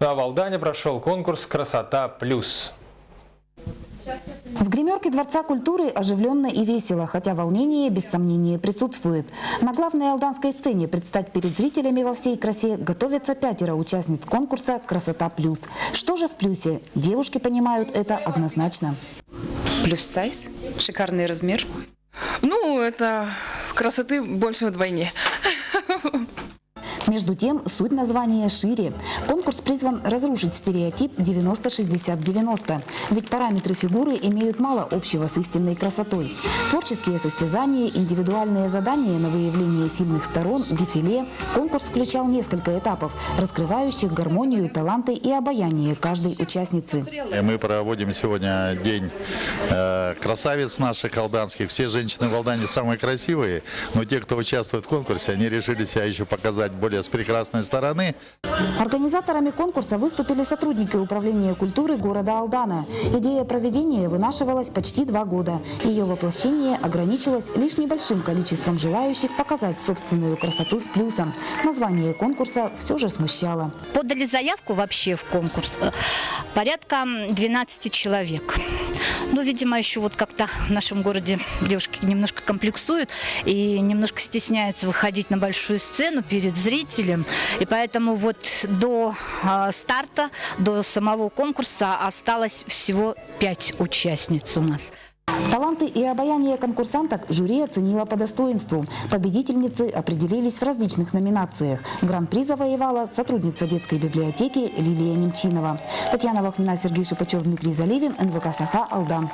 А в Алдане прошел конкурс «Красота плюс». В гримерке Дворца культуры оживленно и весело, хотя волнение без сомнения присутствует. На главной алданской сцене предстать перед зрителями во всей красе готовятся 5 участниц конкурса «Красота плюс». Что же в плюсе? Девушки понимают это однозначно. Плюс сайз, шикарный размер. Ну, это красоты больше вдвойне. Между тем, суть названия шире. Конкурс призван разрушить стереотип 90-60-90. Ведь параметры фигуры имеют мало общего с истинной красотой. Творческие состязания, индивидуальные задания на выявление сильных сторон, дефиле. Конкурс включал несколько этапов, раскрывающих гармонию, таланты и обаяние каждой участницы. Мы проводим сегодня день красавиц наших алданских. Все женщины в Алдане самые красивые, но те, кто участвует в конкурсе, они решили себя еще показать более с прекрасной стороны. Организаторами конкурса выступили сотрудники управления культуры города Алдана. Идея проведения вынашивалась почти 2 года. Ее воплощение ограничилось лишь небольшим количеством желающих показать собственную красоту с плюсом. Название конкурса все же смущало. Подали заявку вообще в конкурс порядка 12 человек. Ну, видимо, еще вот как-то в нашем городе девушки немножко комплексуют и немножко стесняются выходить на большую сцену перед зрителем. И поэтому вот до старта, до самого конкурса осталось всего 5 участниц у нас. Таланты и обаяние конкурсанток жюри оценило по достоинству. Победительницы определились в различных номинациях. Гран-при завоевала сотрудница детской библиотеки Лилия Немчинова. Татьяна Вахнина, Сергей Шипачев, Дмитрий Заливин, НВК «Саха», Алдан.